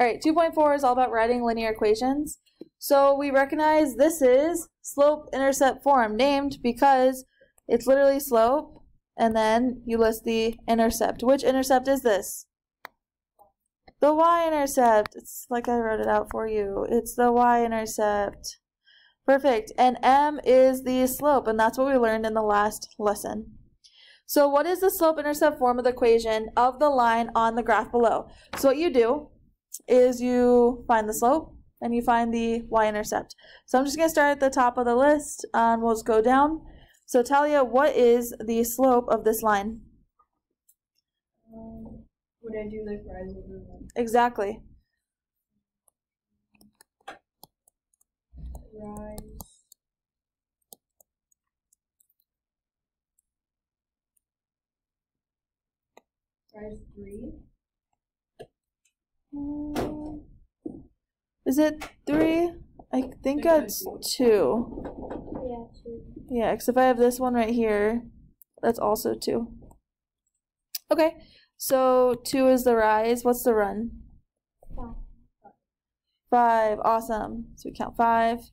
All right, 2.4 is all about writing linear equations. So we recognize this is slope-intercept form, named because it's literally slope, and then you list the intercept. Which intercept is this? The y-intercept. It's like I wrote it out for you. It's the y-intercept. Perfect. And m is the slope, and that's what we learned in the last lesson. So what is the slope-intercept form of the equation of the line on the graph below? So what you do is you find the slope and you find the y-intercept. So I'm just going to start at the top of the list and we'll just go down. So Talia, what is the slope of this line? Would I do like rise over run? Exactly. Rise 3. Is it 3? I think it's 2. Yeah, 2. Yeah, because if I have this one right here, that's also 2. Okay, so 2 is the rise. What's the run? 5. Awesome. So we count 5.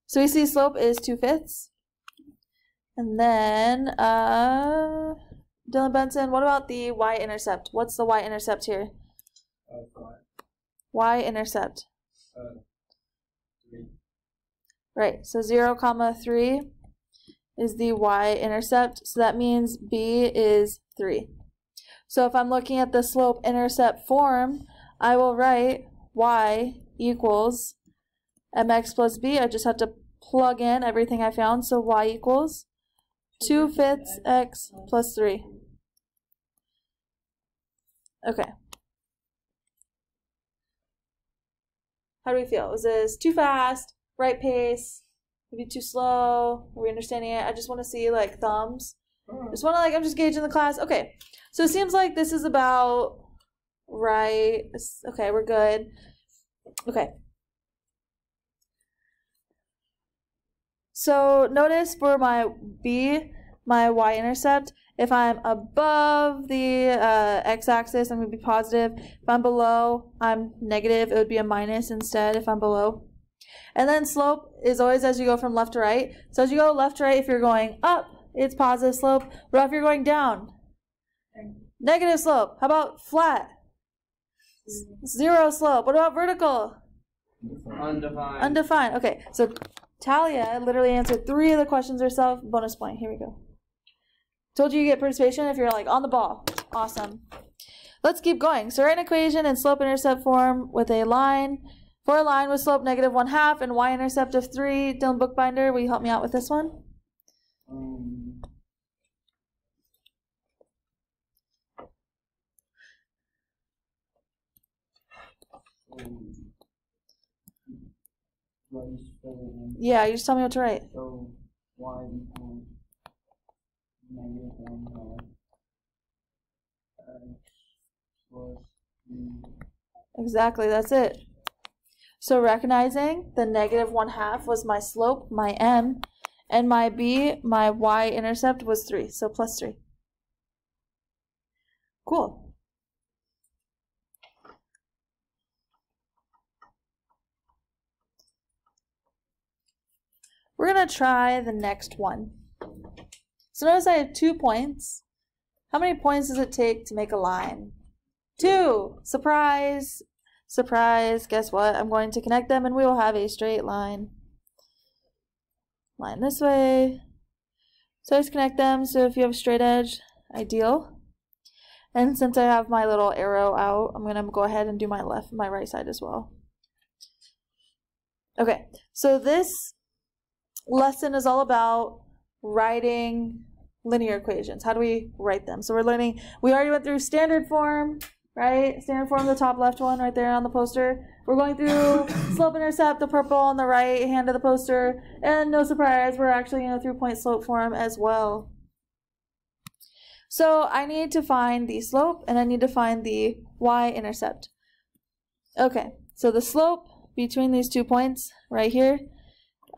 So we see slope is 2/5. And then, Dylan Benson, what about the y-intercept? What's the y-intercept here? 5. Y-intercept. 3. Right, so 0, 3 is the y-intercept. So that means b is 3. So if I'm looking at the slope-intercept form, I will write y equals mx plus b. I just have to plug in everything I found. So y equals 2/5 x plus 3. Okay. How do we feel? Is this too fast? Right pace? Maybe too slow? Are we understanding it? I just want to see like thumbs. Just want to I'm just gauging the class. Okay. So it seems like this is about right. Okay, we're good. Okay. So notice for my b, my y-intercept, if I'm above the x-axis, I'm going to be positive. If I'm below, I'm negative. It would be a minus instead if I'm below. And then slope is always as you go from left to right. So as you go left to right, if you're going up, it's positive slope. What if you're going down? Negative slope. How about flat? 0 slope. What about vertical? Undefined. Undefined. Okay, so Talia literally answered 3 of the questions herself. Bonus point. Here we go. Told you get participation if you're like on the ball. Awesome. Let's keep going. So write an equation in slope-intercept form with a line. For a line with slope -1/2 and y-intercept of 3. Dylan Bookbinder, will you help me out with this one? Yeah, you just tell me what to write. So y equals -1/2 x plus b. Exactly, that's it. So recognizing the -1/2 was my slope, my m, and my b, my y-intercept was 3, so plus 3. Cool. We're going to try the next one. So notice I have 2 points. How many points does it take to make a line? 2. Surprise. Surprise. Guess what? I'm going to connect them and we will have a straight line. Line this way. So I just connect them. So if you have a straight edge, ideal. And since I have my little arrow out, I'm going to go ahead and do my right side as well. Okay. So this lesson is all about writing linear equations. How do we write them? So we're learning, we already went through standard form, right? Standard form, the top left one right there on the poster. We're going through slope-intercept, the purple on the right hand of the poster. And no surprise, we're actually going to go through point slope form as well. So I need to find the slope and I need to find the y-intercept. Okay, so the slope between these 2 points right here,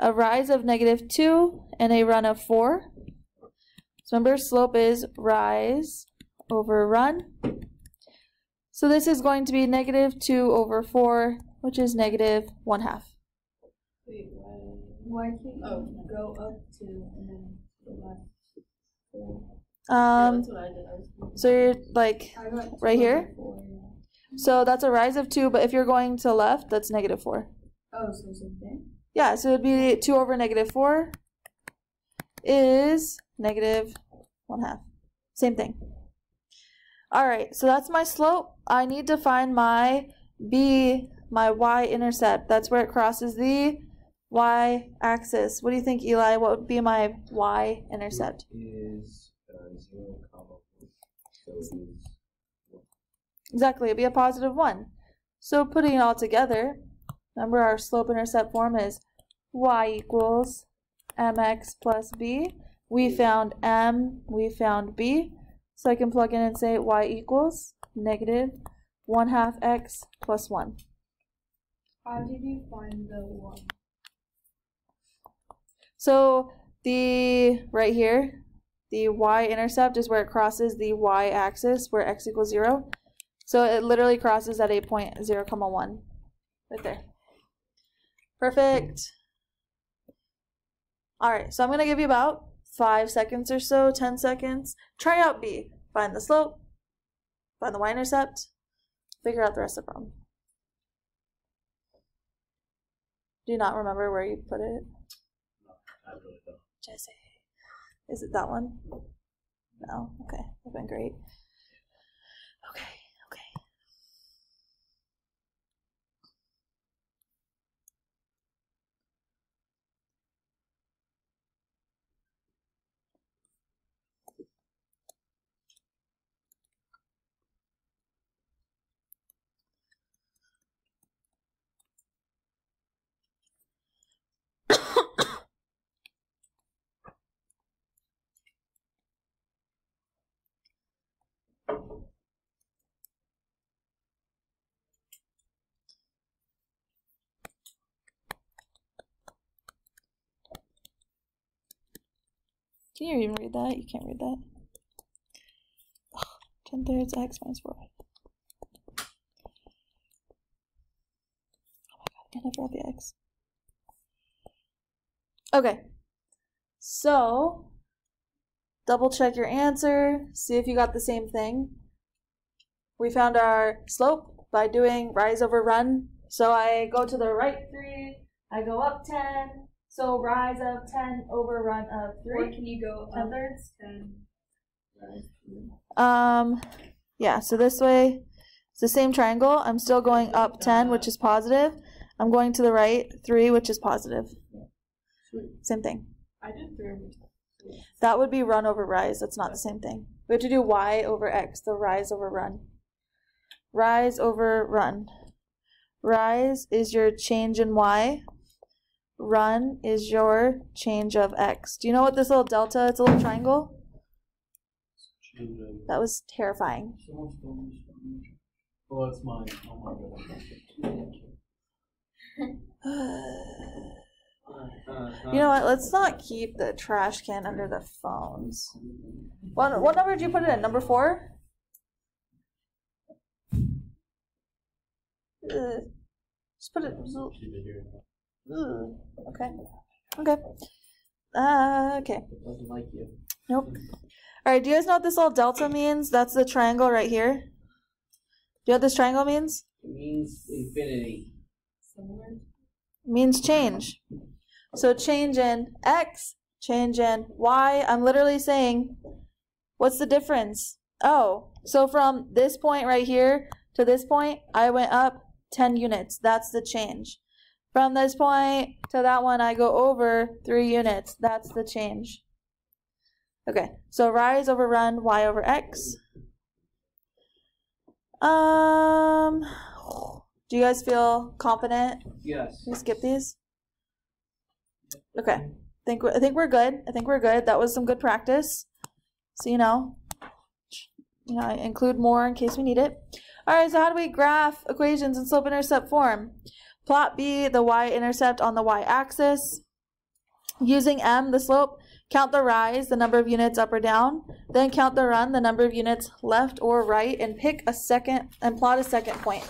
a rise of -2 and a run of 4. So remember, slope is rise over run. So this is going to be negative 2 over 4, which is negative 1/2. Wait, why can't go up to and then go left? Yeah, that's what I did. So you're like I got right here? 4, yeah. So that's a rise of 2, but if you're going to left, that's negative 4. Oh, so same thing? Yeah, so it would be 2 over negative 4 is negative 1/2. Same thing. All right, so that's my slope. I need to find my B, my y-intercept. That's where it crosses the y-axis. What do you think, Eli? What would be my y-intercept? Is 0, comma 1. So it is 1. Exactly, it'd be a positive 1. So putting it all together, remember our slope-intercept form is y equals mx plus b. We found m, we found b. So I can plug in and say y equals negative 1/2 x plus 1. How did you find the 1? So the right here, the y-intercept is where it crosses the y-axis, where x equals 0. So it literally crosses at a point 0, 1, right there. Perfect. All right, so I'm going to give you about 5 seconds or so, 10 seconds. Try out B. Find the slope, find the y-intercept, figure out the rest of the problem. Do you not remember where you put it? No, I really don't. Jesse. Is it that one? No? Okay, that's been great. Okay. Can you even read that? You can't read that. 10/3 x minus 4. Oh my god, I never wrote the x. Okay, so double check your answer, see if you got the same thing. We found our slope by doing rise over run. So I go to the right 3, I go up 10. So rise of 10 over run of 3. Or can you go 10/3? 10? Rise 2. Yeah, so this way, it's the same triangle. I'm still going up 10, which is positive. I'm going to the right 3, which is positive. Same thing. I did 3. That would be run over rise. That's not the same thing. We have to do y over x, the rise over run. Rise over run. Rise is your change in y. Run is your change of x. Do you know what this little delta, it's a little triangle? That was terrifying. Oh, it's mine. Oh my god. You know what? Let's not keep the trash can under the phones. What number did you put it in? Number 4? Just put it. Okay. Okay. Okay. It doesn't like you. Nope. All right. Do you guys know what this little delta means? That's the triangle right here. Do you know what this triangle means? It means infinity. Similar. It means change. So change in x, change in y. I'm literally saying, what's the difference? Oh, so from this point right here to this point, I went up 10 units. That's the change. From this point to that one, I go over 3 units. That's the change. Okay, so rise over run, y over x. Do you guys feel confident? Yes. Can we skip these? Okay, I think we're good. I think we're good. That was some good practice. So I include more in case we need it. All right, so how do we graph equations in slope-intercept form? Plot B, the y-intercept on the y-axis. Using m, the slope, Count the rise, the number of units up or down. Then count the run, the number of units left or right, and pick a second and plot a second point.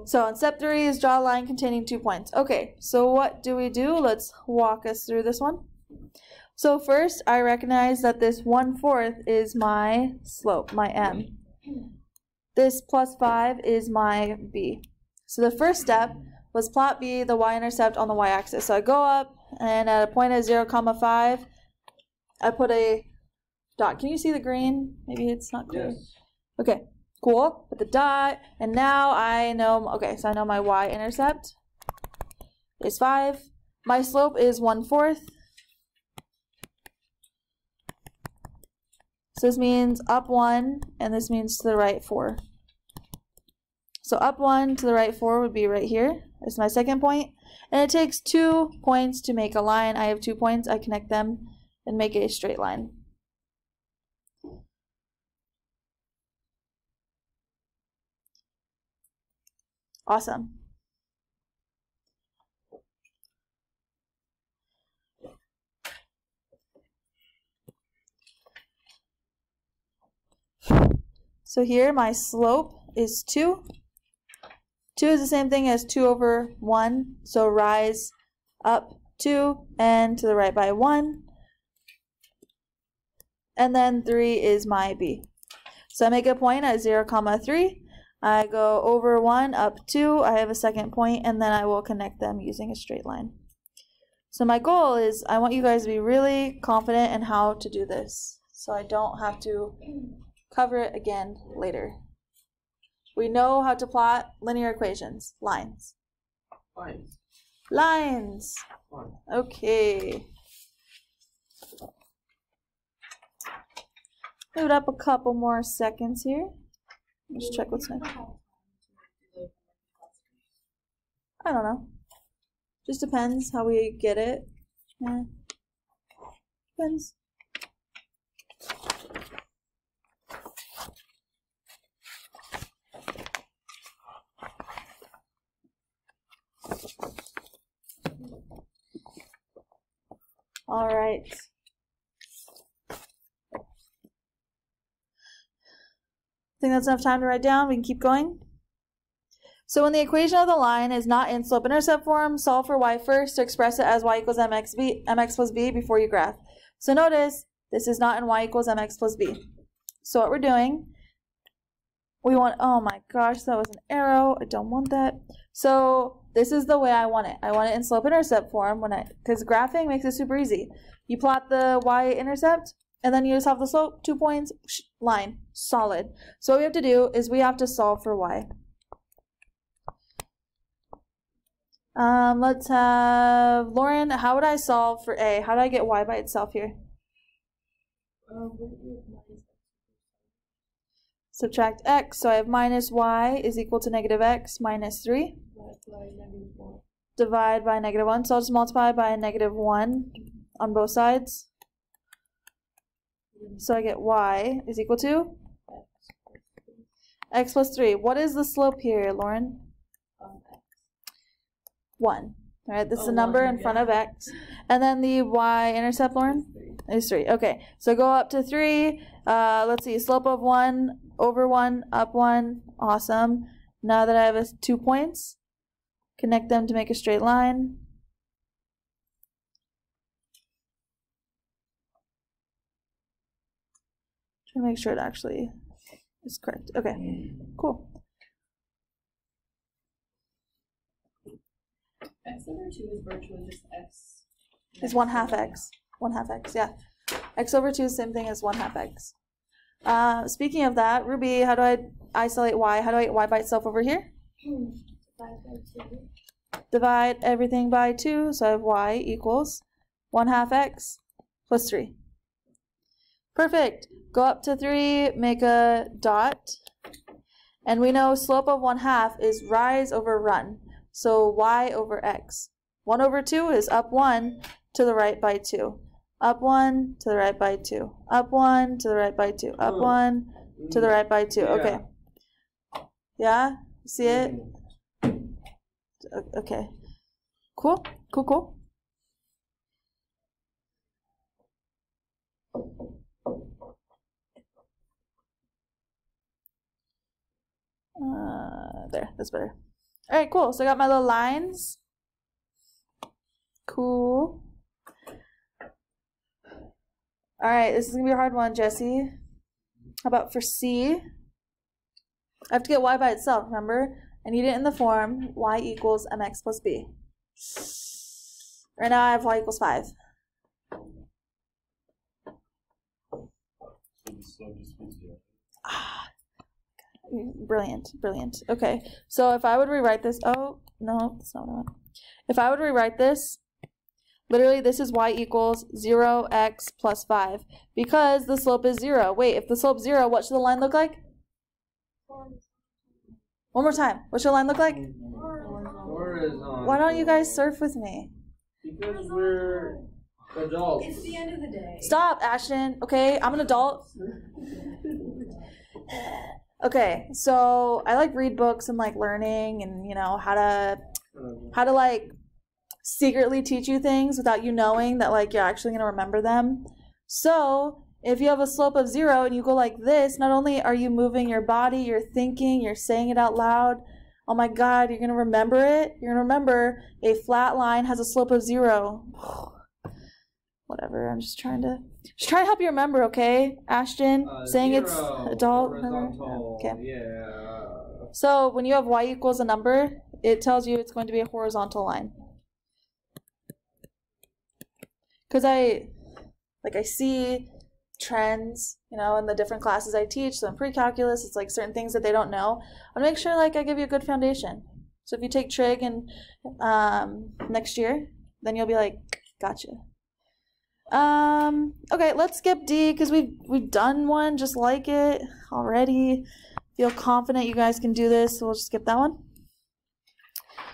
So in step 3 is draw a line containing 2 points. Okay, so what do we do? Let's walk us through this one. So first, I recognize that this 1/4 is my slope, my m. This +5 is my b. So the first step was plot b, the y-intercept on the y-axis. So I go up, and at a point of 0, 5, I put a dot. Can you see the green? Maybe it's not clear. Yes. Okay, cool. Put the dot, and now I know, okay, so I know my y-intercept is 5. My slope is 1/4. So this means up 1, and this means to the right 4. So up 1 to the right 4 would be right here. That's my second point. And it takes 2 points to make a line. I have 2 points. I connect them and make a straight line. Awesome. So here my slope is 2. 2 is the same thing as 2/1. So rise up 2 and to the right by 1. And then 3 is my b. So I make a point at 0, 3. I go over 1, up 2. I have a second point, and then I will connect them using a straight line. So my goal is I want you guys to be really confident in how to do this, so I don't have to cover it again later. We know how to plot linear equations. Lines. Lines. Lines. Okay. Move it up a couple more seconds here. Just check what's next. I don't know. Just depends how we get it. Yeah. Depends. All right. Think that's enough time to write down? We can keep going. So when the equation of the line is not in slope-intercept form, solve for y first to express it as y equals mx plus b before you graph. So notice this is not in y equals mx plus b. So what we're doing, we want, oh my gosh, that was an arrow. I don't want that. So this is the way I want it. I want it in slope-intercept form because graphing makes it super easy. You plot the y-intercept, and then you just have the slope, 2 points, line, solid. So what we have to do is we have to solve for y. Let's have Lauren. How would I solve for a? How do I get y by itself here? Subtract x. So I have minus y is equal to negative x minus 3. Divide by negative 1. So I'll just multiply by a negative 1 on both sides. So I get y is equal to x plus 3. What is the slope here, Lauren? 1. All right, this is the number in front of x. And then the y-intercept, Lauren, is 3. Okay, so go up to 3. Let's see, slope of 1, over 1, up 1. Awesome. Now that I have 2 points, connect them to make a straight line. Try to make sure it actually is correct. Okay, cool. X over 2 is virtually just x. Is 1/2 x. 1/2 x, yeah. X over 2 is the same thing as 1/2 x. Speaking of that, Ruby, how do I isolate y? How do I get y by itself over here? Divide by 2. Divide everything by 2, so I have y equals 1/2 x plus 3. Perfect. Go up to 3, make a dot, and we know slope of 1/2 is rise over run. So y over x. 1 over 2 is up 1 to the right by 2. Up 1 to the right by 2. Up 1 to the right by 2. Up 1 to the right by 2. Okay. Yeah? See it? Okay. Cool, cool, cool. There, that's better. All right, cool. So I got my little lines. Cool. All right, this is gonna be a hard one, Jesse. How about for C? I have to get y by itself, remember? I need it in the form y equals mx plus b. Right now I have y equals 5. Brilliant, brilliant. Okay, so if I would rewrite this, oh, no, that's not what I want. If I would rewrite this, literally this is y equals 0x plus 5 because the slope is 0. Wait, if the slope's 0, what should the line look like? One more time. What should the line look like? Horizontal. Why don't you guys surf with me? Because we're adults. It's the end of the day. Stop, Ashton. Okay, I'm an adult. Okay, so I like read books and like learning and you know how to like secretly teach you things without you knowing that like you're actually gonna remember them. So if you have a slope of 0 and you go like this, not only are you moving your body, you're thinking, you're saying it out loud. Oh my God, you're gonna remember it. You're gonna remember a flat line has a slope of 0. Whatever. I'm just trying to help you remember, okay, Ashton? Saying it's adult. Okay. Yeah. So when you have y equals a number, it tells you it's going to be a horizontal line. Because I see trends, you know, in the different classes I teach. So in pre-calculus, it's like certain things that they don't know. I want to make sure like I give you a good foundation. So if you take trig and next year, then you'll be like, gotcha. Okay, let's skip D because we've done one just like it already. Feel confident you guys can do this, so we'll just skip that one.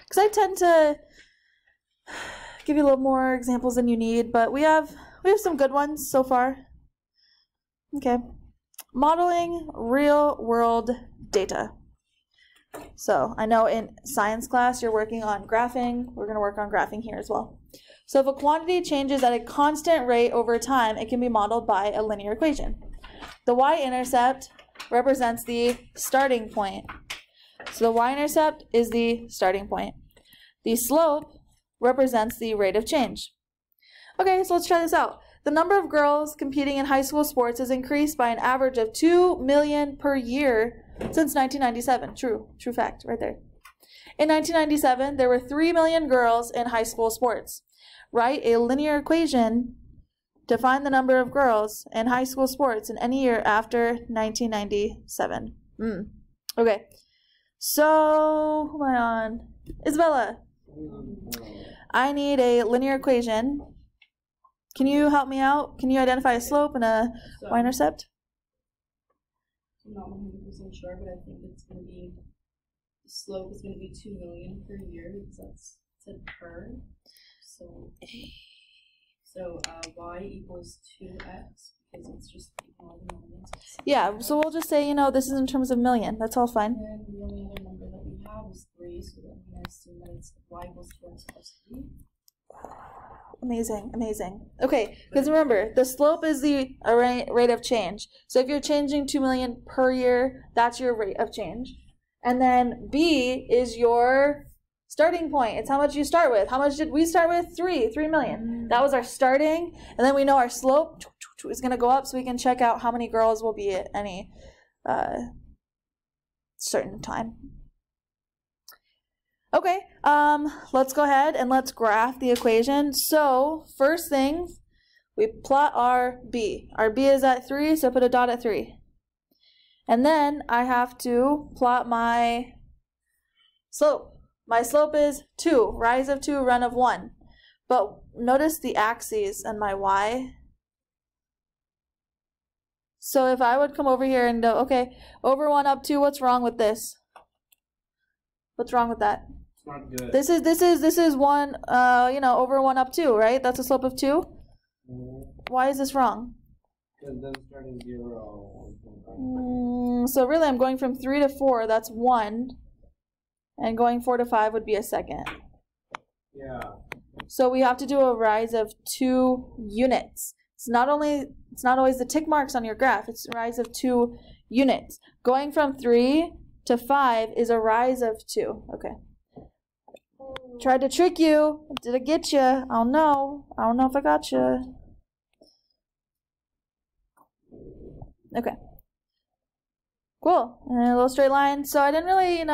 Because I tend to give you a little more examples than you need, but we have some good ones so far. Okay, modeling real world data. So I know in science class you're working on graphing. We're going to work on graphing here as well. So if a quantity changes at a constant rate over time, it can be modeled by a linear equation. The y-intercept represents the starting point. So the y-intercept is the starting point. The slope represents the rate of change. Okay, so let's try this out. The number of girls competing in high school sports has increased by an average of 2 million per year since 1997. True fact, right there. In 1997, there were 3 million girls in high school sports. Write a linear equation to find the number of girls in high school sports in any year after 1997. Okay, so who am I on? Isabella. I need a linear equation. Can you help me out? Can you identify a slope and a y-intercept? I'm not 100% sure, but I think it's going to be, the slope is going to be 2 million per year because that's said per. So y equals 2x because it's just all the millions. Yeah, so we'll just say, you know, this is in terms of million. That's all fine. And the only other number that we have is 3, so then we assume that it's y equals 2x plus 3. Amazing, amazing. Okay, because remember, the slope is the rate of change. So if you're changing 2 million per year, that's your rate of change. And then B is your starting point. It's how much you start with. How much did we start with? 3 million. That was our starting. And then we know our slope is going to go up so we can check out how many girls will be at any certain time. Okay, let's go ahead and let's graph the equation. So first thing, we plot our B. Our B is at 3, so put a dot at 3. And then I have to plot my slope. My slope is 2, rise of 2, run of 1. But notice the axes and my y. So if I would come over here and go, okay, over 1 up 2, what's wrong with this? What's wrong with that? It's not good. This is 1, you know, over 1 up 2, right? That's a slope of 2. Why is this wrong? Because then starting 0. So really I'm going from 3 to 4, that's 1. And going 4 to 5 would be a second. Yeah. So we have to do a rise of 2 units. It's not always the tick marks on your graph. It's a rise of 2 units. Going from 3 to 5 is a rise of 2. Okay. Tried to trick you. Did I get you? I don't know. I don't know if I got you. Okay. Cool. And a little straight line. So I didn't really,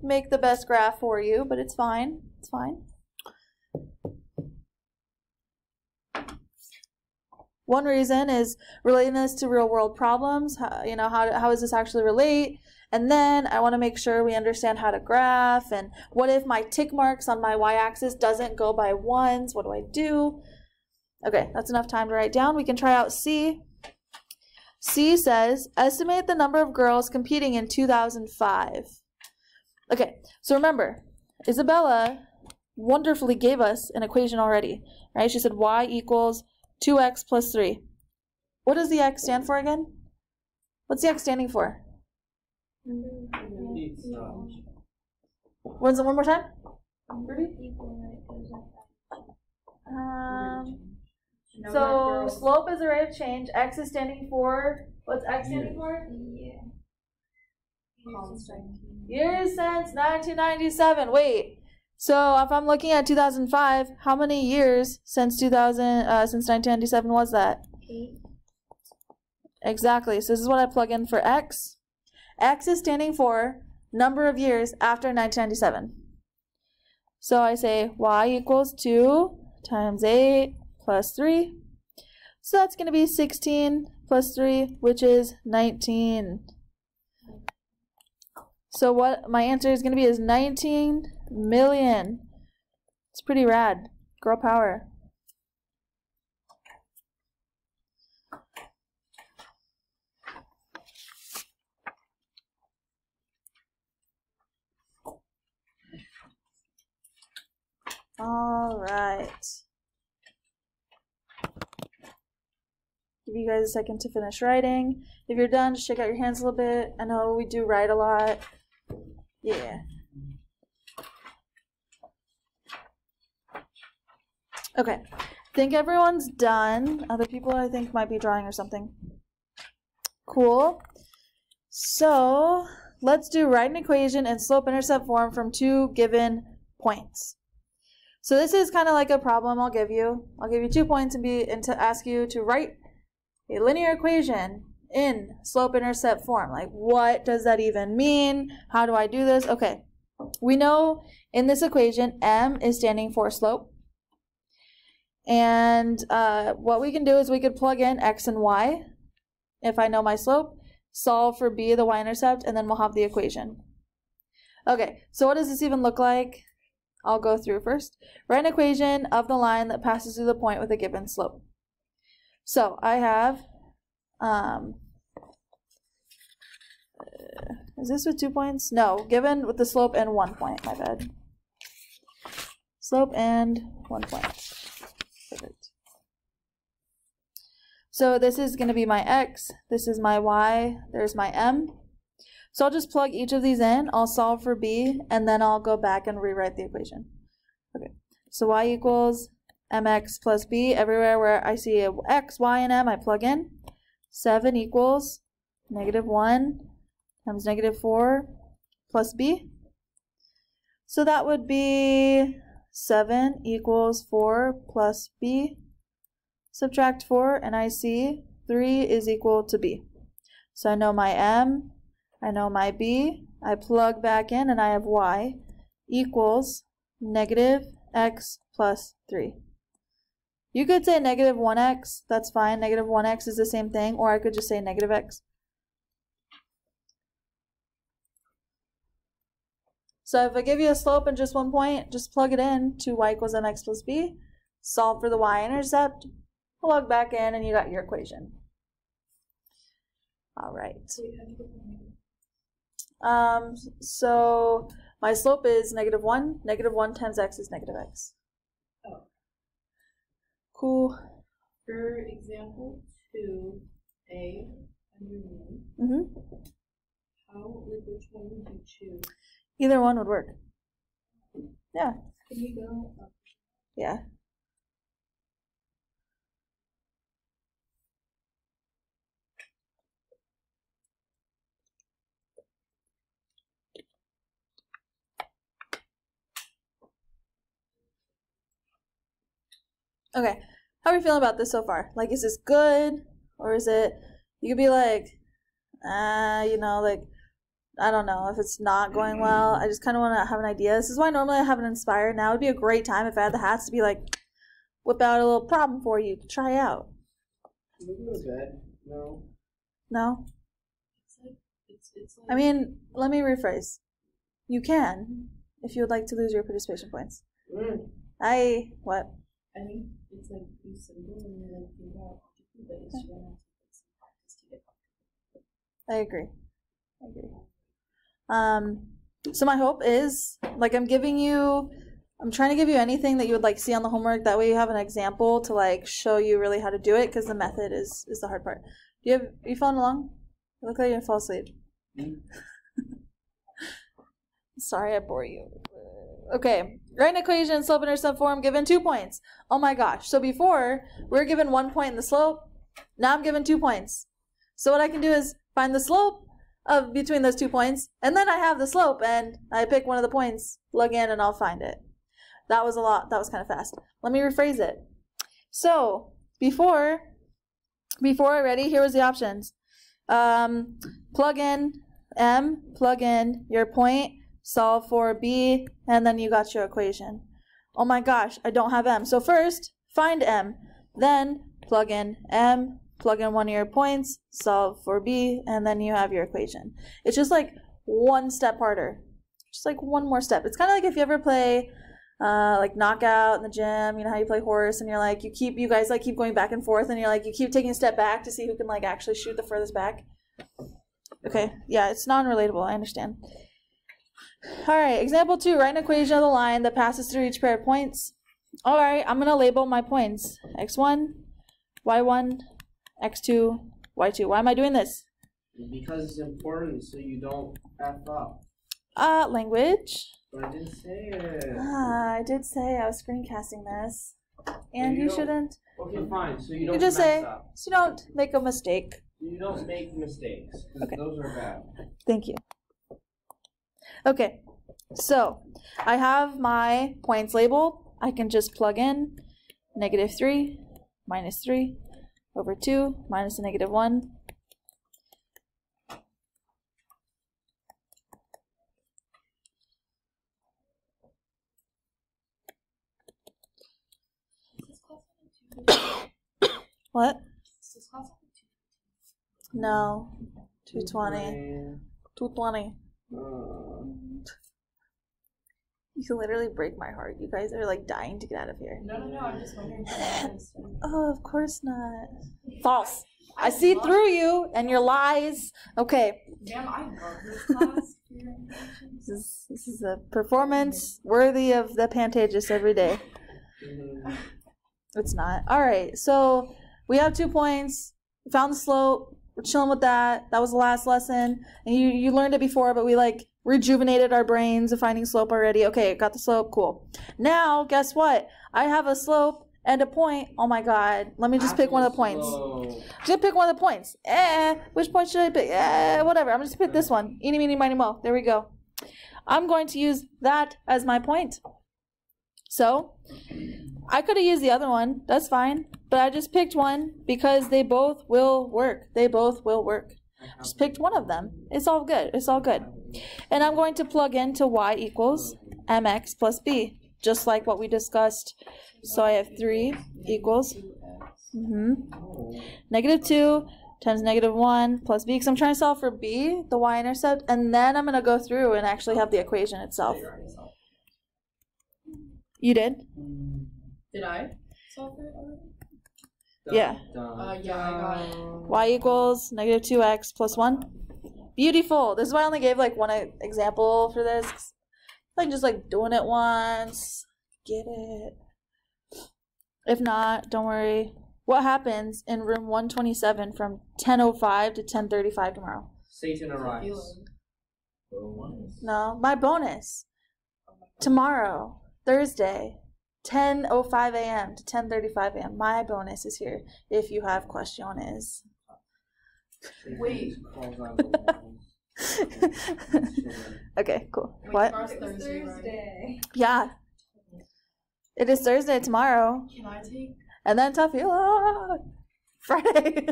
make the best graph for you, but it's fine. It's fine. One reason is relating this to real world problems. How does this actually relate? And then I want to make sure we understand how to graph, and what if my tick marks on my y-axis doesn't go by ones? What do I do? Okay, that's enough time to write down. We can try out C. C says, estimate the number of girls competing in 2005. Okay, so remember, Isabella wonderfully gave us an equation already, right? She said y equals 2x plus 3. What does the x stand for again? What's the x standing for? One more time? So slope is the rate of change. X is standing for, what's x standing for? Years since 1997. Wait. So if I'm looking at 2005, how many years since 1997 was that? 8. Exactly. So this is what I plug in for x. X is standing for number of years after 1997. So I say y equals 2 times 8 plus 3. So that's going to be 16 plus 3, which is 19. So what my answer is going to be is 19 million. It's pretty rad. Girl power. All right. Give you guys a second to finish writing. If you're done, just shake out your hands a little bit. I know we do write a lot. Yeah. Okay. I think everyone's done. Other people, I think, might be drawing or something. Cool. So let's do write an equation in slope-intercept form from 2 given points. So this is kind of like a problem I'll give you. I'll give you 2 points and to ask you to write a linear equation in slope-intercept form. Like, what does that even mean? How do I do this? Okay. We know in this equation, m is standing for slope. And what we can do is we could plug in x and y, if I know my slope, solve for b, the y-intercept, and then we'll have the equation. Okay, so what does this even look like? I'll go through first. Write an equation of the line that passes through the point with a given slope. So I have, is this with 2 points? No, given with the slope and 1 point, my bad. Slope and 1 point. Perfect. So this is going to be my x, this is my y, there's my m. So I'll just plug each of these in, I'll solve for b, and then I'll go back and rewrite the equation. Okay, so y equals mx plus b. Everywhere where I see a x, y, and m, I plug in. 7 equals -1 times -4 plus b. So that would be 7 equals 4 plus b. Subtract 4, and I see 3 is equal to b. So I know my m, I know my b, I plug back in, and I have y equals -x plus 3. You could say -1x, that's fine. -1x is the same thing, or I could just say -x. So if I give you a slope in just 1 point, just plug it in to y equals mx plus b, solve for the y-intercept, plug back in, and you got your equation. All right. So my slope is -1. -1 times x is -x. Oh. Cool. For example 2a underneath, which one would you choose? Either one would work. Yeah. Can you go up Yeah. Okay, how are you feeling about this so far? Like, is this good? Or is it, you could be like, you know, like, I don't know if it's not going well. I just kind of want to have an idea. This is why normally I have an Inspire. Now would be a great time if I had the hats to be like, whip out a little problem for you to try out. No. No? It's like, I mean, let me rephrase. You can, if you would like to lose your participation points. What? I think it's like too simple when you like think about it, but it's gonna have to take some practice to get comfortable. I agree. So my hope is, like, I'm trying to give you anything that you would like see on the homework. That way you have an example to like show you really how to do it, because the method is the hard part. Are you following along? You look like you're gonna fall asleep. Sorry I bore you. Okay, write an equation in slope-intercept form given 2 points. Oh my gosh. So before, we were given 1 point in the slope. Now I'm given 2 points. So what I can do is find the slope of between those 2 points, and then I have the slope, and I pick one of the points, plug in, and I'll find it. That was a lot. That was kind of fast. Let me rephrase it. So before I ready, here was the options. Plug in M, plug in your point, solve for B, and then you got your equation. Oh my gosh, I don't have M. So first, find M, then plug in M, plug in one of your points, solve for B, and then you have your equation. It's just like one step harder. Just like one more step. It's kind of like if you ever play like knockout in the gym, you know how you play horse and you're like, you guys like keep going back and forth and you're like, you keep taking a step back to see who can like actually shoot the furthest back. Okay, yeah, it's non-relatable, I understand. All right, example 2, write an equation of the line that passes through each pair of points. All right, I'm gonna label my points. X1, Y1, X2, Y2. Why am I doing this? Because it's important so you don't F up. Language. But I didn't say it. I did say I was screencasting this. And you shouldn't. Okay, fine. So you don't just mess say, up. so you don't make a mistake. You don't make mistakes. Okay. Those are bad. Thank you. Okay, so I have my points labeled. I can just plug in -3 minus 3 over 2 minus a -1. What? No, 220. 220. You can literally break my heart. You guys are like dying to get out of here. No, I'm just wondering if it's Oh, of course not. False. I see through you and your lies. Okay. Damn, I love this class. This is a performance worthy of the Pantages every day. It's not. All right. So we have 2 points. We found the slope. We're chilling with that. That was the last lesson. And you learned it before, but we like rejuvenated our brains of finding slope already. Okay, got the slope. Cool. Now, guess what? I have a slope and a point. Oh my God. Let me just pick one of the points. Just pick one of the points. Which point should I pick? Whatever. I'm just pick this one. Eeny, meeny, miny, mo. There we go. I'm going to use that as my point. So I could have used the other one. That's fine. But I just picked one because they both will work. They both will work. Just picked one of them. It's all good. It's all good. And I'm going to plug into y equals mx plus b, just like what we discussed. So I have 3 equals -2 times -1 plus b, because I'm trying to solve for b, the y-intercept, and then I'm going to go through and actually have the equation itself. You did? Did I solve it already? Yeah. Yeah, I got it. Y equals -2x plus 1. Beautiful. This is why I only gave like one example for this. Like just like doing it once. Get it. If not, don't worry. What happens in room 127 from 10:05 to 10:35 tomorrow? Satan arrives. No, my bonus. Tomorrow, Thursday, 10:05 a.m. to 10:35 a.m. My bonus is here if you have questions. Wait. Okay, cool. Wait, What? tomorrow's Thursday, right? Yeah. It is Thursday tomorrow. Can I take? And then Tafila. Friday.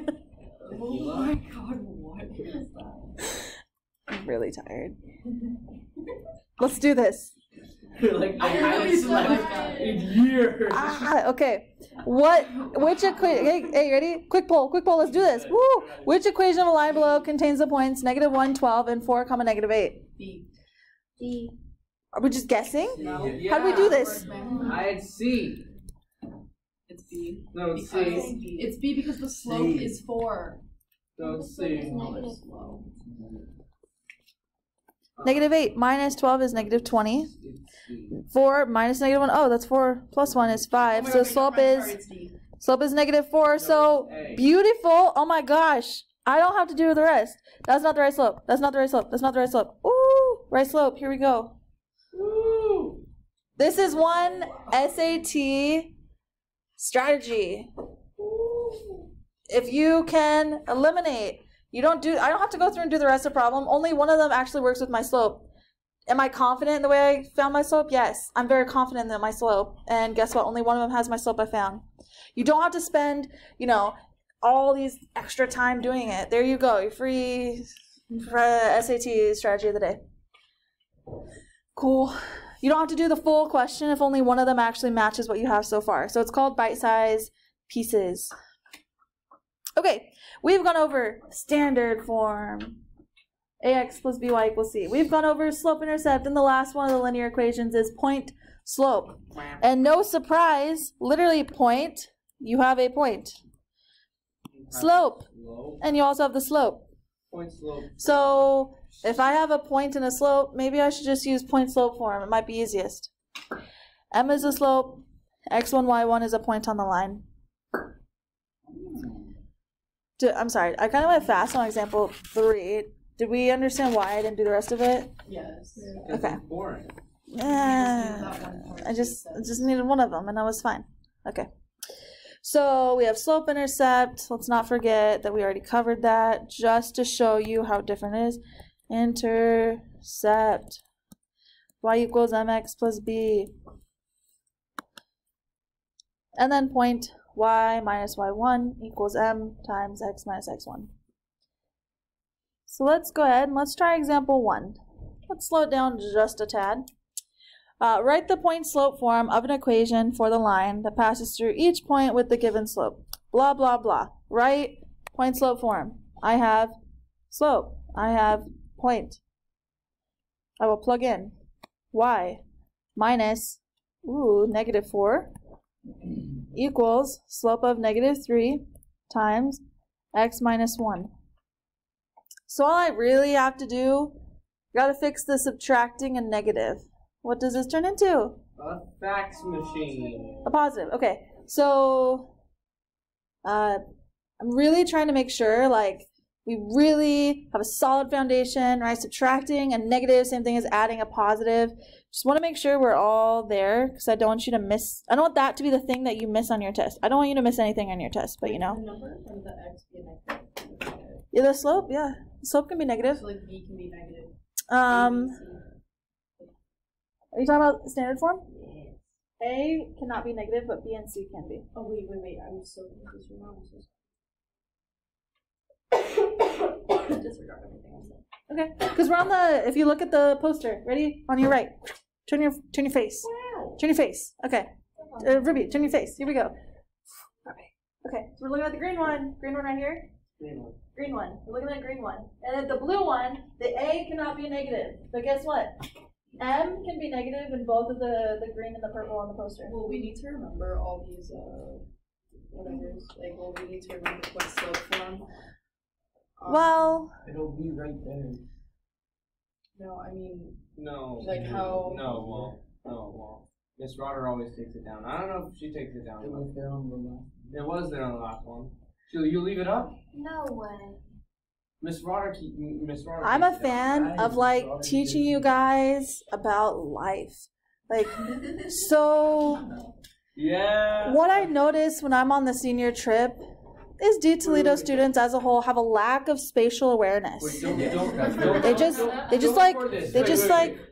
Oh my god, what is that? I'm really tired. Let's do this. Like I really slept in years. Okay. Which equation? Hey, ready? Quick poll. Let's do this. Woo! Which equation of a line below contains the points -1, 12, and 4, -8? B. D. Are we just guessing? No. How do we do this? I had C. It's B. No, it's Because C. it's B because the slope C. is 4. No, it's C. Negative. Slow. -8 minus 12 is -20. It's C. 4 minus -1. Oh, that's 4 plus 1 is 5. So slope is -4. So A. beautiful. Oh my gosh. I don't have to do the rest. That's not the right slope. That's not the right slope. That's not the right slope. Ooh, right slope. Here we go. Woo! This is one SAT strategy. If you can eliminate, I don't have to go through and do the rest of the problem. Only one of them actually works with my slope. Am I confident in the way I found my slope? Yes, I'm very confident in my slope. And guess what? Only one of them has my slope I found. You don't have to spend, all these extra time doing it. There you go. Your free SAT strategy of the day. Cool. You don't have to do the full question if only one of them actually matches what you have so far. So it's called bite-sized pieces. Okay, we've gone over standard form. AX plus BY equals C. We've gone over slope-intercept, and the last one of the linear equations is point-slope. And no surprise, literally point, you have a point. Slope, and you also have the slope. Point slope. So if I have a point and a slope, maybe I should just use point-slope form. It might be easiest. M is a slope, x1, y1 is a point on the line. I'm sorry, I kind of went fast on example 3. Did we understand why I didn't do the rest of it? Yes. Okay. It's boring. I just needed one of them, and that was fine. Okay. So we have slope intercept. Let's not forget that we already covered that, just to show you how different it is. Intercept. Y equals mx plus b. And then point y minus y1 equals m times x minus x1. So let's go ahead and let's try example 1. Let's slow it down just a tad. Write the point-slope form of an equation for the line that passes through each point with the given slope. Blah, blah, blah. Write point-slope form. I have slope. I have point. I will plug in y minus, -4 equals slope of -3 times x minus 1. So all I really have to do, gotta fix the subtracting and negative. What does this turn into? A fax machine. A positive. Okay. So I'm really trying to make sure we really have a solid foundation, right? Subtracting a negative, same thing as adding a positive. Just want to make sure we're all there because I don't want you to miss. I don't want that to be the thing that you miss on your test. I don't want you to miss anything on your test, but The number and the x be negative. Yeah, the slope, yeah. The slope can be negative. So B can be negative. Are you talking about standard form? A cannot be negative, but B and C can be. Oh wait, I'm so confused right now. Disregard everything I said. Okay, because we're on the. If you look at the poster, ready? On your right. Turn your face. Wow. Turn your face. Okay. Ruby, turn your face. Here we go. Okay, so we're looking at the green one. Green one right here. Green one. We're looking at the green one. And then the blue one, the A cannot be negative. But guess what? M can be negative in both of the green and the purple on the poster. Well, we need to remember all these whatever's we need to remember what slope form. Well, It'll be right there. No, I mean No. how. Well. Miss Rotter always takes it down. I don't know if she takes it down. It was there on the last. It was there on the last one. So you leave it up? No way. Miss Rotter. I'm a fan of teaching you guys about life. Like, so Yeah. what I noticed when I'm on the senior trip is D Toledo students as a whole have a lack of spatial awareness. They just like,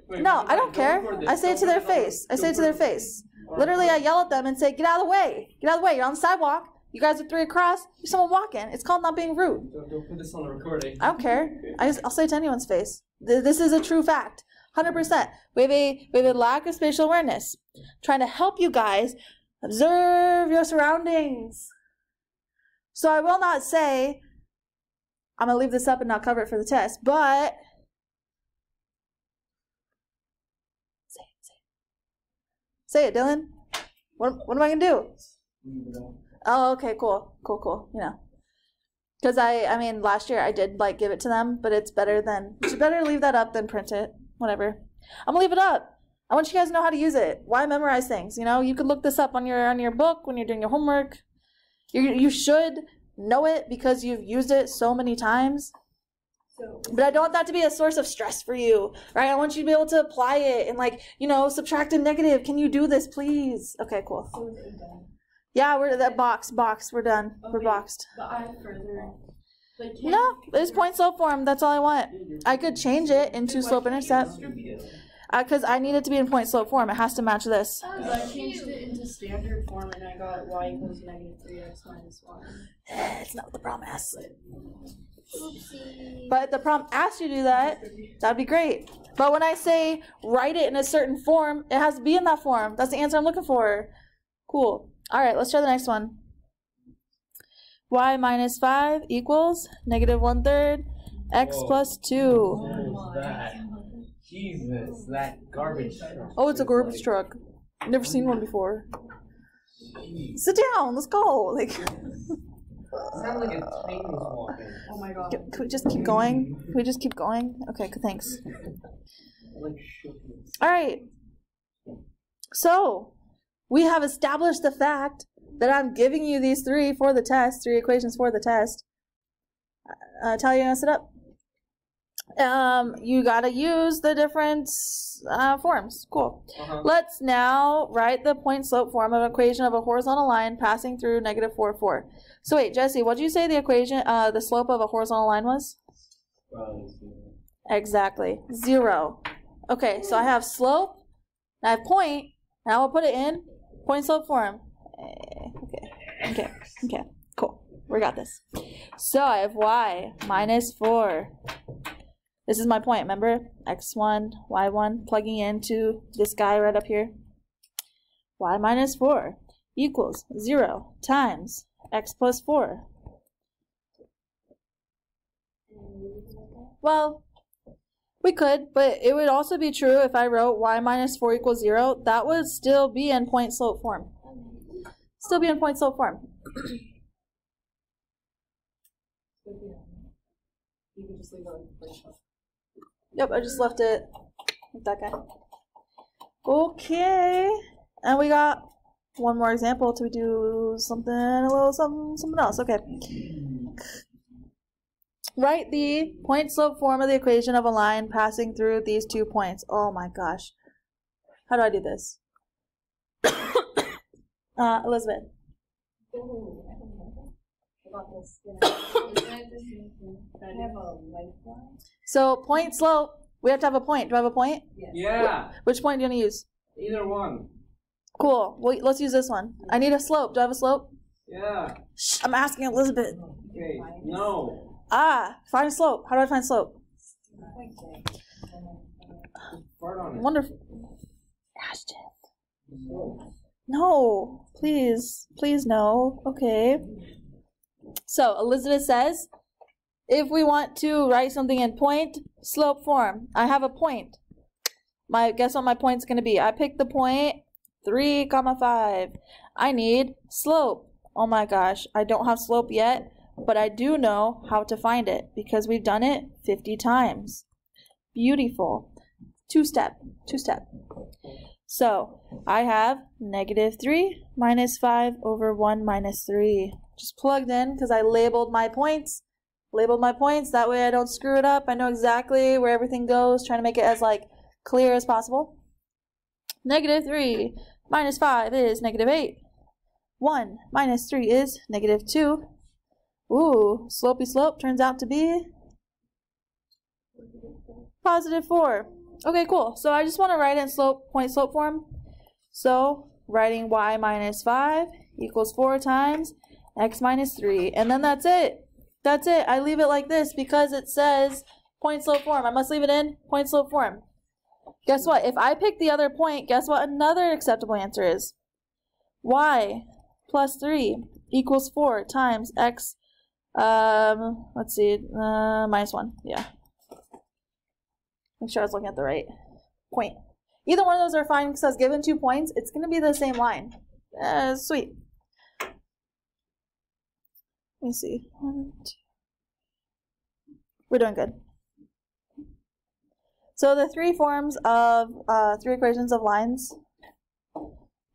no, I don't care. I say it to their face. I say it to their face. Literally, I yell at them and say, get out of the way. Get out of the way. You're on the sidewalk. You guys are 3 across. There's someone walking. It's called not being rude. Don't put this on the recording. I don't care. I'll say it to anyone's face. This is a true fact. 100%. We have a lack of spatial awareness. Trying to help you guys observe your surroundings. So I will not say, I'm going to leave this up and not cover it for the test, but say it, Dylan. What am I going to do? Oh, okay, cool. You know. Because I mean, last year I did like give it to them, but it's better leave that up than print it. Whatever. I'm going to leave it up. I want you guys to know how to use it. Why memorize things? You know, you could look this up on your book when you're doing your homework. You should know it because you've used it so many times. But I don't want that to be a source of stress for you, right? I want you to be able to apply it and, like, you know, subtract and negative. Can you do this, please? Okay, cool. Yeah, we're that box. We're done. Okay, we're boxed. But I further. No, it's point slope form. That's all I want. I could change it into slope intercept. Because I need it to be in point slope form. It has to match this. Because I changed it into standard form and I got y equals -3x minus 1. It's not what the problem asks. Oopsie. But the prompt asks you to do that. That'd be great. But when I say write it in a certain form, it has to be in that form. That's the answer I'm looking for. Cool. All right, let's try the next one. Y minus 5 equals -1/3 x plus 2. What is that? Jesus, that garbage truck. Oh, it's a garbage truck. I've never seen one before. Sit down. Let's go. Like, Sounds like a train was walking. Oh my god. can we just keep going? Can we just keep going? Okay, good, thanks. Like All right. So, we have established the fact that I'm giving you these 3 for the test, 3 equations for the test. Tell you to mess it up. You gotta use the different forms. Cool. Let's now write the point slope form of an equation of a horizontal line passing through -4, 4. So wait, Jesse, what did you say the equation, the slope of a horizontal line was? Exactly, 0. Okay, so I have slope, and I have point, and I will put it in point slope form. Okay, cool. We got this. So I have y minus 4. This is my point, remember? x1, y1, plugging into this guy right up here. Y minus 4 equals 0 times x plus 4. Well, we could, but it would also be true if I wrote y minus 4 equals 0. That would still be in point slope form. Still be in point slope form. You can just leave it like this. Yep, I just left it with that guy. Okay, and we got one more example till we do something, something else. Okay. Write the point slope form of the equation of a line passing through these 2 points. Oh my gosh. How do I do this? Elizabeth. So point slope, we have to have a point. Do I have a point? Yeah. Which point do you want to use? Either one. Cool. Well, let's use this one. I need a slope. Do I have a slope? Yeah. Shh, I'm asking Elizabeth. Okay. No. Find a slope. How do I find slope? Fart on it. Wonderful. Ashton. No. Please. Please no. Okay. So Elizabeth says, if we want to write something in point slope form, I have a point. Guess what my point's going to be? I picked the point 3, 5. I need slope. Oh my gosh, I don't have slope yet, but I do know how to find it because we've done it 50 times. Beautiful. Two-step. So I have -3 minus 5 over 1 minus 3. Just plugged in because I labeled my points. That way I don't screw it up. I know exactly where everything goes, trying to make it as clear as possible. Negative 3 minus 5 is negative 8. 1 minus 3 is negative 2. Ooh, slopey slope turns out to be positive 4. Okay, cool. So I just want to write in point slope form. So writing y minus 5 equals 4 times x minus 3. And then that's it. That's it. I leave it like this because it says point slope form. I must leave it in point slope form. Guess what? If I pick the other point, guess what another acceptable answer is? Y plus 3 equals 4 times x, let's see, minus 1. Yeah. Make sure I was looking at the right point. Either one of those are fine because I was given 2 points. It's going to be the same line. Sweet. Let me see. 1, 2. We're doing good. So the 3 forms of 3 equations of lines,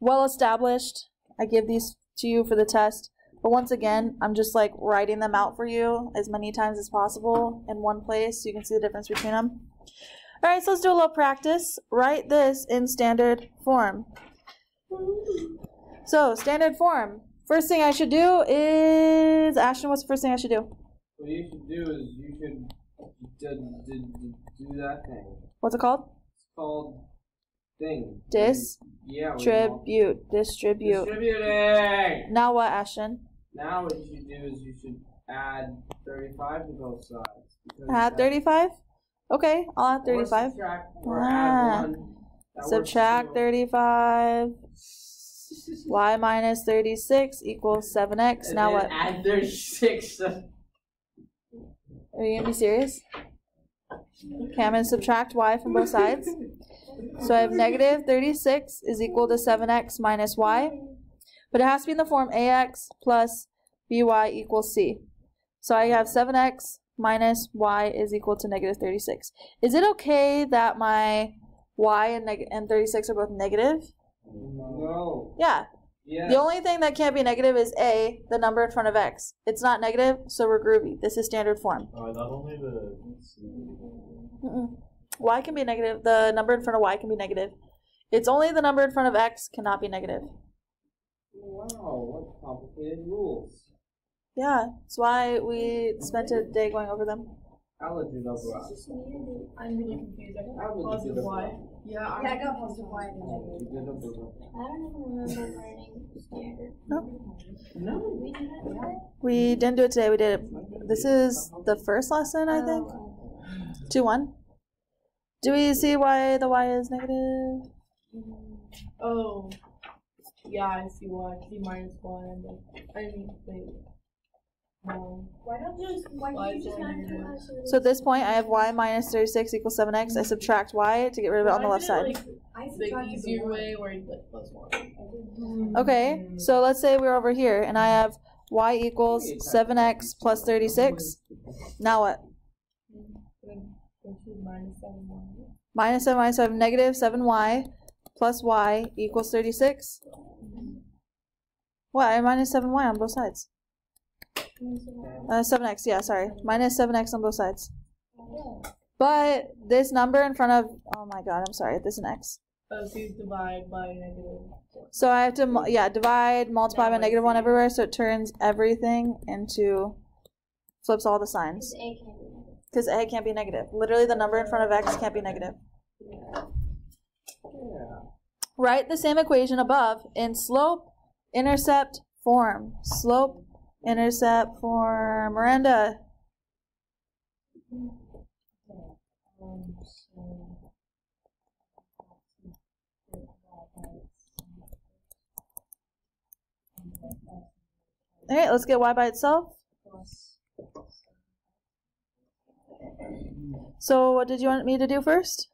well established. I give these to you for the test. But once again, I'm just like writing them out for you as many times as possible in one place so you can see the difference between them. All right, so let's do a little practice. Write this in standard form. So that form. First thing I should do is, Ashton, what's the first thing I should do? What you should do is you should do that thing. What's it called? It's called thing. Distribute. Distributing. Now what, Ashton? Now what you should do is you should add 35 to both sides. Add 35? Okay, I'll add 35. Or add 1. Subtract 35. Y minus 36 equals 7x. And now then what? Add 36. Are you gonna be serious? Okay, I'm gonna subtract y from both sides. So I have negative 36 is equal to 7x minus y. But it has to be in the form ax plus by equals c. So I have 7x minus y is equal to negative 36. Is it okay that my y and 36 are both negative? No. Yeah. Yes. The only thing that can't be negative is a, the number in front of x. It's not negative, so we're groovy. This is standard form. Not only the... Y can be negative. The number in front of y can be negative. It's only the number in front of x cannot be negative. Wow, what complicated rules. Yeah, that's why we spent a day going over them. I'll let you know. I'm really confused. I got How would you positive do y. that? Yeah, Yeah, I got positive y. I don't even remember learning standard. No. We did that today? We didn't do it today. We did it. This is the first lesson, I think. 2-1. Do we see why the y is negative? Oh. Yeah, I see y. I see minus y. I mean, wait. No. Why don't you just not do us? So at this point, I have y minus 36 equals 7x. I subtract y to get rid of it on the left side. The easier way where you like plus 1. Okay, so let's say we're over here, and I have y equals 7x plus 36. Now what? Minus 7y, so I have negative 7y plus y equals 36. What? I have minus 7y on both sides. 7x, yeah, sorry. Minus 7x on both sides. But this number in front of, oh my god, I'm sorry, this is an x. Oh, so you divide by negative. So I have to, divide, multiply by negative 1 everywhere, so it turns everything into, flips all the signs. Because a can't be negative. Literally, the number in front of x can't be negative. Write the same equation above in slope-intercept form. Slope-intercept form. Miranda. All right, let's get y by itself. So what did you want me to do first?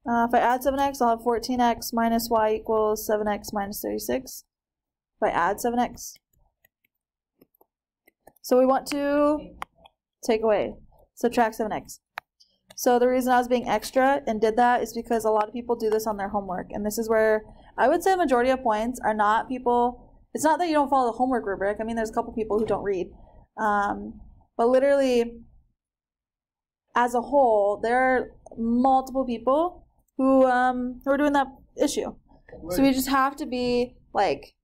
If I add 7x, I'll have 14x minus y equals 7x minus 36. If I add 7x. So we want to take away, subtract 7x. So the reason I was being extra and did that is because a lot of people do this on their homework. And this is where I would say a majority of points are not people, it's not that you don't follow the homework rubric. I mean, there's a couple people who don't read. But literally, as a whole, there are multiple people who are doing that issue. So we just have to be like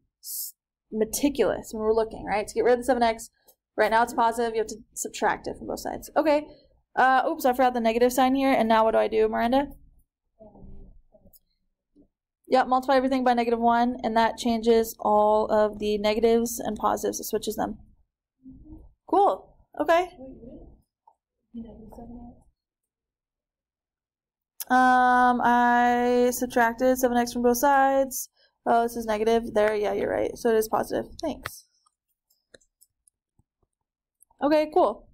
meticulous when we're looking, right? To get rid of the 7x, right now it's positive, you have to subtract it from both sides. Okay, oops, I forgot the negative sign here, and now what do I do, Miranda? Yep, multiply everything by -1, and that changes all of the negatives and positives. It switches them. Cool. Okay. I subtracted 7x from both sides. Oh, this is negative. There, yeah, you're right. So it is positive. Thanks. Okay, cool.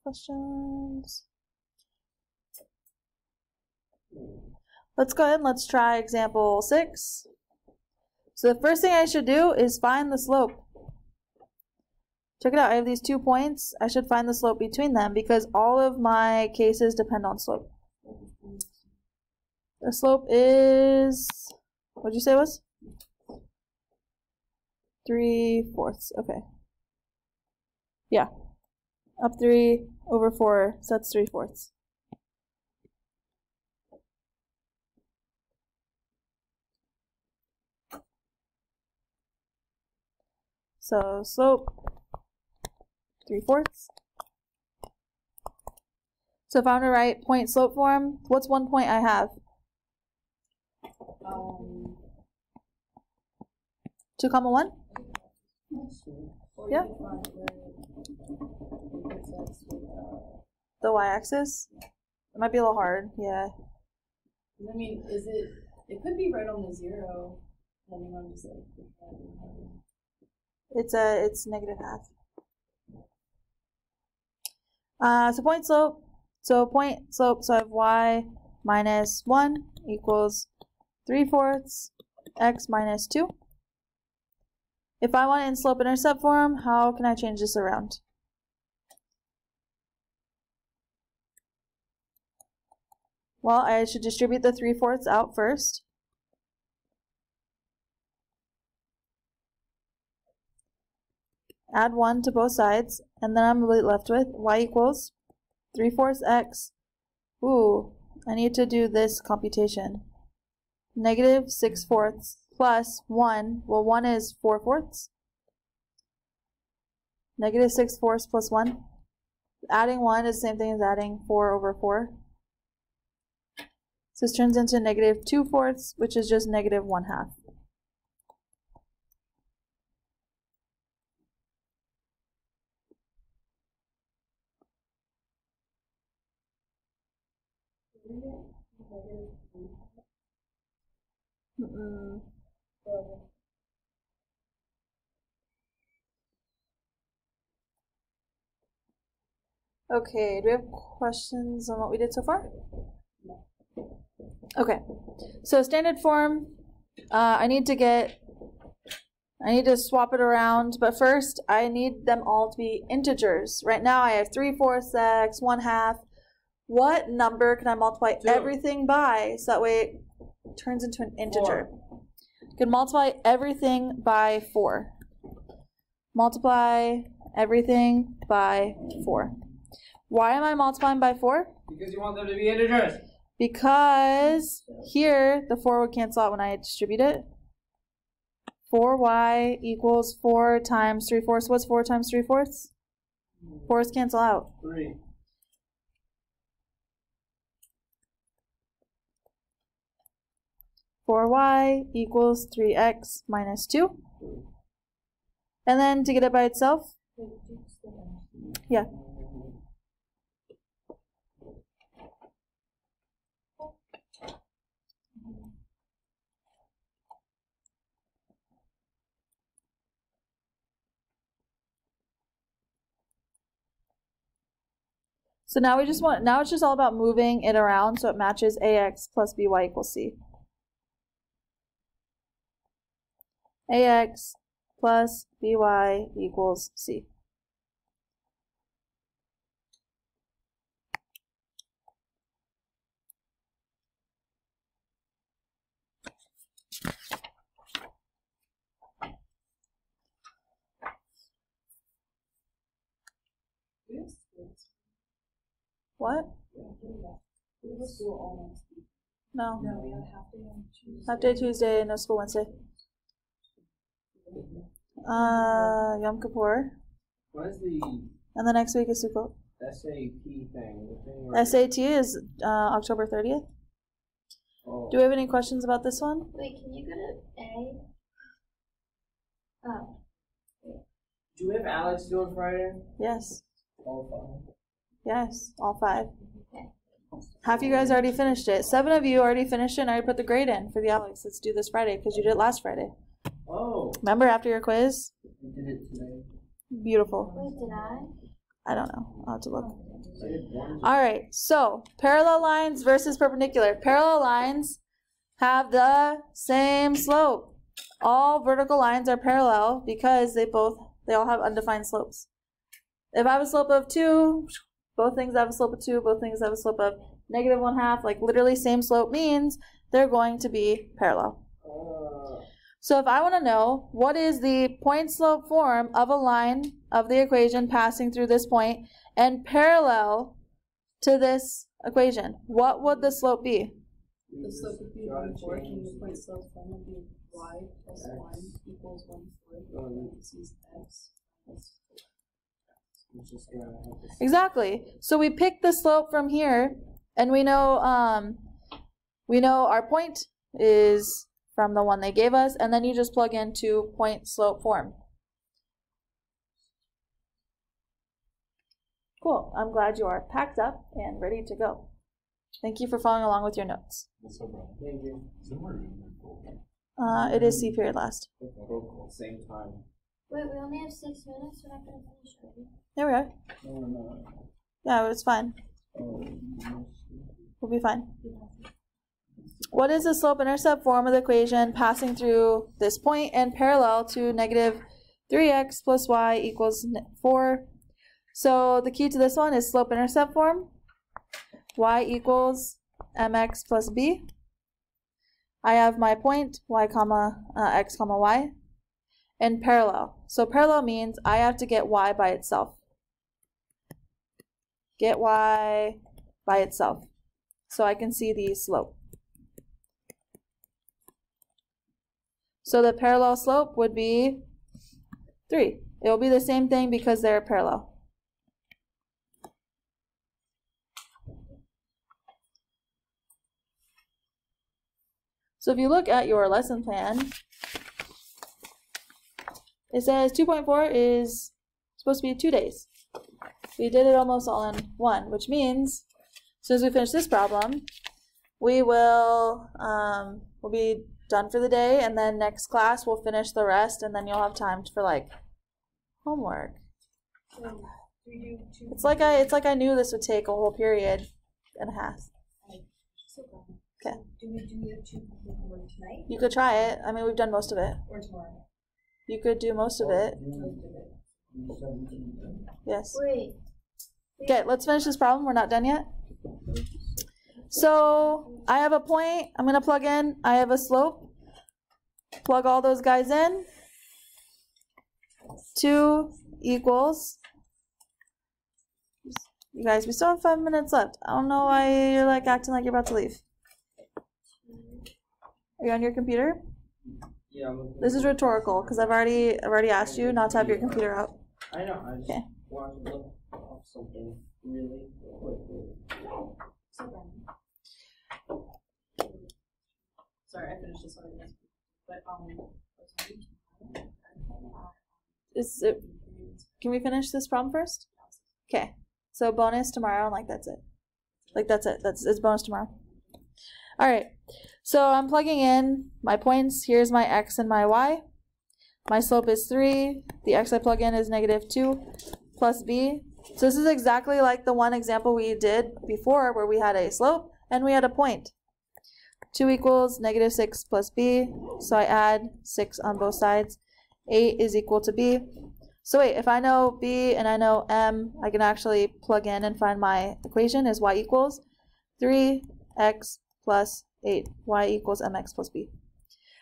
Questions? Let's go ahead and let's try example 6. So the first thing I should do is find the slope. Check it out. I have these 2 points. I should find the slope between them because all of my cases depend on slope. The slope is, what did you say it was? 3/4. Okay. Yeah. Up 3 over 4, so that's 3/4. So slope 3/4. So if I want to write point slope form, what's one point I have? 2, 1? Yeah. The y-axis? It might be a little hard, yeah. I mean, it could be right on the 0. Depending on just like it's -1/2. So point slope. So point slope. So I have y minus 1 equals 3/4 x minus 2. If I want it in slope intercept form, how can I change this around? Well, I should distribute the 3/4 out first. Add 1 to both sides, and then I'm left with y equals 3/4 x. Ooh, I need to do this computation. -6/4 plus 1. Well, 1 is 4/4. -6/4 plus 1. Adding 1 is the same thing as adding 4 over 4. So this turns into -2/4, which is just -1/2. Okay, do we have questions on what we did so far? Okay, so standard form, I need to swap it around, but first I need them all to be integers. Right now I have 3/4 x, 1/2. What number can I multiply 2. everything by so that way it turns into an integer? 4. You can multiply everything by 4. Multiply everything by 4. Why am I multiplying by 4? Because you want them to be integers. Because here the 4 would cancel out when I distribute it. 4y equals 4 times 3/4. What's 4 times 3/4? 4's cancel out. 3. 4y equals 3x minus 2. And then to get it by itself, yeah. So now it's just all about moving it around so it matches ax plus by equals c. Ax plus by equals c. What? We have school all next week. No. No, we have half day on Tuesday. Half day Tuesday, no school Wednesday. Yom Kippur. What is the And the next week is Sukkot. SAT thing? The thing where- SAT is October 30th. Oh. Do we have any questions about this one? Wait, can you go to A? Oh. Do we have Alex do on Friday? Yes. All five. Yes, all 5. Okay. Half of you guys already finished it. 7 of you already finished it and I already put the grade in for the Alex. Let's do this Friday because you did it last Friday. Oh. Remember after your quiz? We did it today. Beautiful. Wait, did I? I don't know. I'll have to look. I did one. Alright, so parallel lines versus perpendicular. Parallel lines have the same slope. All vertical lines are parallel because they all have undefined slopes. If I have a slope of 2, both things have a slope of 2, both things have a slope of -1/2, like literally same slope means they're going to be parallel. So if I want to know what is the point slope form of a line of the equation passing through this point and parallel to this equation, what would the slope be? The slope would be 1/4, and the point slope form would be y plus 1 equals 1/4. Parentheses x plus It's just gonna have to- Exactly. So we pick the slope from here, and we know our point is from the one they gave us, and then you just plug into point slope form. Cool. I'm glad you are packed up and ready to go. Thank you for following along with your notes. Thank you. It is C period last. Same time. Wait, we only have 6 minutes. We're not going to finish already. There we are. No, we're not. Yeah, it's fine. Oh, We'll be fine. What is the slope-intercept form of the equation passing through this point and parallel to -3x plus y equals 4? So the key to this one is slope-intercept form. Y equals mx plus b. I have my point, y comma x comma y, and parallel. So parallel means I have to get y by itself. Get y by itself. So I can see the slope. So the parallel slope would be 3. It will be the same thing because they're parallel. So if you look at your lesson plan, it says 2.4 is supposed to be 2 days. We did it almost all in one, which means as soon as we finish this problem, we will we'll be done for the day, and then next class we'll finish the rest, and then you'll have time for like homework. So, we do 2. It's like I knew this would take a whole period and a half. Okay. Do we do the 2 homework tonight You could try it. I mean, we've done most of it. or tomorrow? You could do most of it. Yes. Wait. Okay, let's finish this problem. We're not done yet. So I have a point. I'm going to plug in. I have a slope. Plug all those guys in. 2 equals. You guys, we still have 5 minutes left. I don't know why you're like acting like you're about to leave. Are you on your computer? Yeah. This is rhetorical because I've already asked you not to have your computer out. I know. I just Okay. want to look up something really quickly. Sorry, I finished this one. But Is it? Can we finish this problem first? Okay. So bonus tomorrow, and like that's it. Like that's it. It's bonus tomorrow. All right. So I'm plugging in my points. Here's my x and my y. My slope is 3. The x I plug in is -2 plus b. So this is exactly like the one example we did before where we had a slope and we had a point. 2 equals -6 plus b. So I add 6 on both sides. 8 is equal to b. So wait, if I know b and I know m, I can actually plug in and find my equation is y equals 3x plus 8. Y equals mx plus b.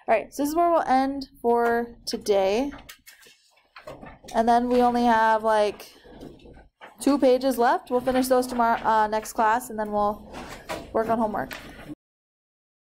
All right, so this is where we'll end for today. And then we only have like 2 pages left. We'll finish those tomorrow, next class, and then we'll work on homework.